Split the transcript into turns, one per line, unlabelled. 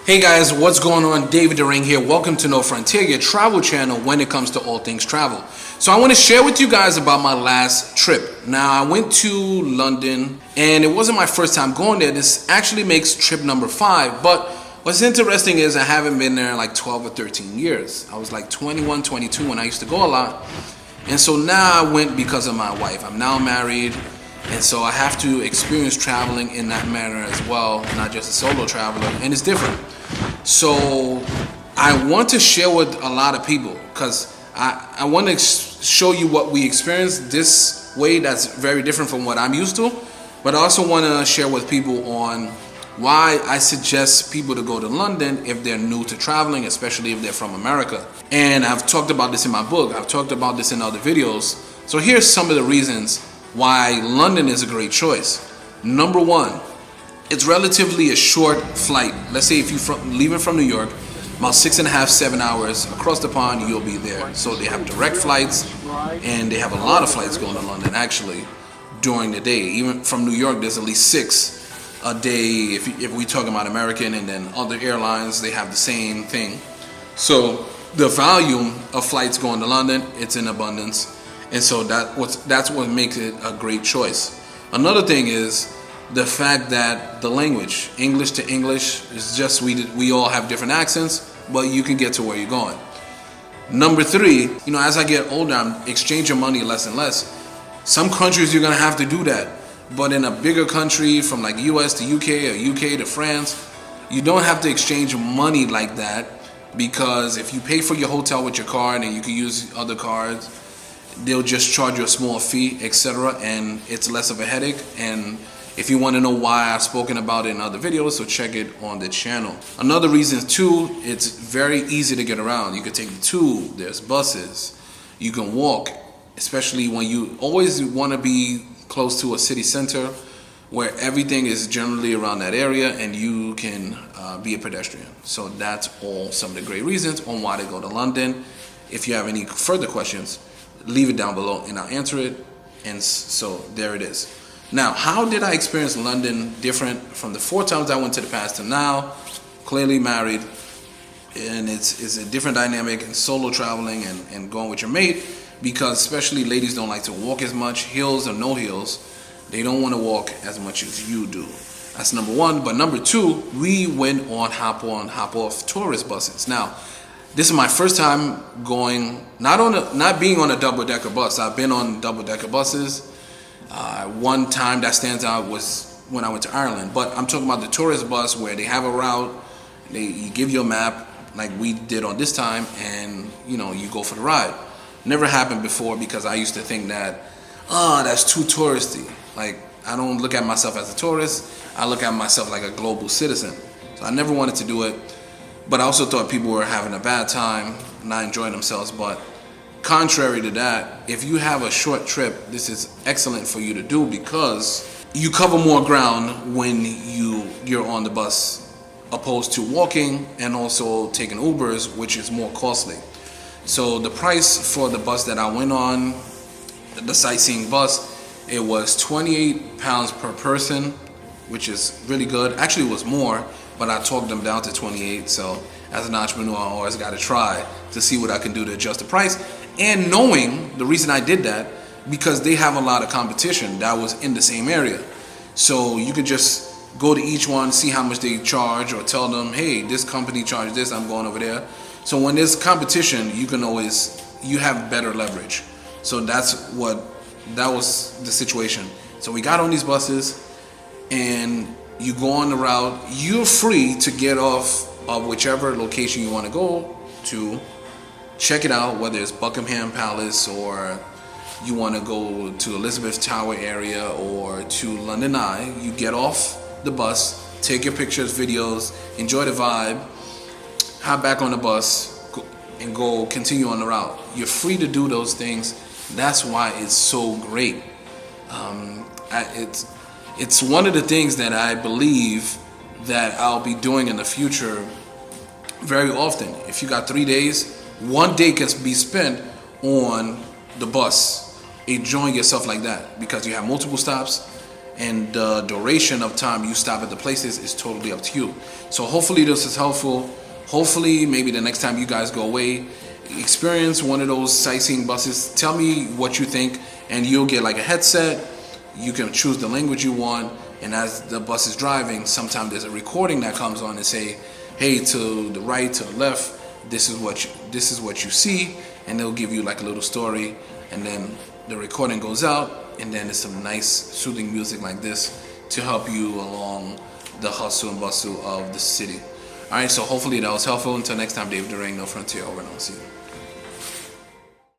Hey guys, what's going on? David Durang here. Welcome to No Frontier, your travel channel when it comes to all things travel. So I want to share with you guys about my last trip. Now I went to London and it wasn't my first time going there. This actually makes trip number 5. But what's interesting is I haven't been there in like 12 or 13 years. I was like 21, 22 when I used to go a lot. And so now I went because of my wife. I'm now married. And so I have to experience traveling in that manner as well, not just a solo traveler, and it's different. So I want to share with a lot of people because I want to show you what we experience this way that's very different from what I'm used to, but I also want to share with people on why I suggest people to go to London if they're new to traveling, especially if they're from America. And I've talked about this in my book, I've talked about this in other videos. So here's some of the reasons why London is a great choice. Number 1, it's relatively a short flight. Let's say if you're leaving from New York, about 6.5, 7 hours across the pond, you'll be there. So they have direct flights, and they have a lot of flights going to London actually during the day. Even from New York, there's at least 6 a day. If we talk about American, and then other airlines, they have the same thing. So the volume of flights going to London, it's in abundance. And so that's what makes it a great choice. Another thing is the fact that the language, English to English, is just we all have different accents, but you can get to where you're going. Number 3, as I get older, I'm exchanging money less and less. Some countries you're gonna have to do that, but in a bigger country from like US to UK or UK to France, you don't have to exchange money like that, because if you pay for your hotel with your card and you can use other cards, they'll just charge you a small fee, etc., and it's less of a headache. And if you want to know why, I've spoken about it in other videos, so check it on the channel. Another reason too, it's very easy to get around. You can take the tube, there's buses, you can walk, especially when you always want to be close to a city center where everything is generally around that area and you can be a pedestrian. So that's all some of the great reasons on why to go to London. If you have any further questions, leave it down below and I'll answer it. And so there it is. Now, how did I experience London different from the 4 times I went to the past to now? Clearly married, and it's a different dynamic in solo traveling and going with your mate, because especially ladies don't like to walk as much, heels or no heels. They don't want to walk as much as you do. That's number 1. But number 2, we went on hop off tourist buses. Now, this is my first time going, not being on a double-decker bus. I've been on double-decker buses. One time that stands out was when I went to Ireland. But I'm talking about the tourist bus where they have a route, you give you a map like we did on this time, and you go for the ride. Never happened before because I used to think that, that's too touristy. Like, I don't look at myself as a tourist. I look at myself like a global citizen. So I never wanted to do it. But I also thought people were having a bad time, not enjoying themselves. But contrary to that, if you have a short trip, this is excellent for you to do because you cover more ground when you're on the bus opposed to walking and also taking Ubers, which is more costly. So the price for the bus that I went on, the sightseeing bus, it was £28 per person, which is really good. Actually, it was more, but I talked them down to 28. So as an entrepreneur, I always got to try to see what I can do to adjust the price. And knowing the reason I did that, because they have a lot of competition that was in the same area. So you could just go to each one, see how much they charge, or tell them, hey, this company charged this, I'm going over there. So when there's competition, you have better leverage. So that was the situation. So we got on these buses and you go on the route. You're free to get off of whichever location you want to go to, check it out, whether it's Buckingham Palace or you want to go to Elizabeth Tower area or to London Eye. You get off the bus, take your pictures, videos, enjoy the vibe, hop back on the bus and go continue on the route. You're free to do those things. That's why it's so great. It's one of the things that I believe that I'll be doing in the future very often. If you got 3 days, 1 day can be spent on the bus, enjoying yourself like that, because you have multiple stops and the duration of time you stop at the places is totally up to you. So hopefully this is helpful. Hopefully maybe the next time you guys go away, experience one of those sightseeing buses. Tell me what you think, and you'll get like a headset. You can choose the language you want, and as the bus is driving, sometimes there's a recording that comes on and say, hey, to the right, to the left, this is what you see, and they'll give you like a little story, and then the recording goes out, and then there's some nice soothing music like this to help you along the hustle and bustle of the city. All right, so hopefully that was helpful. Until next time, David Durang, No Frontier, over and I'll see you.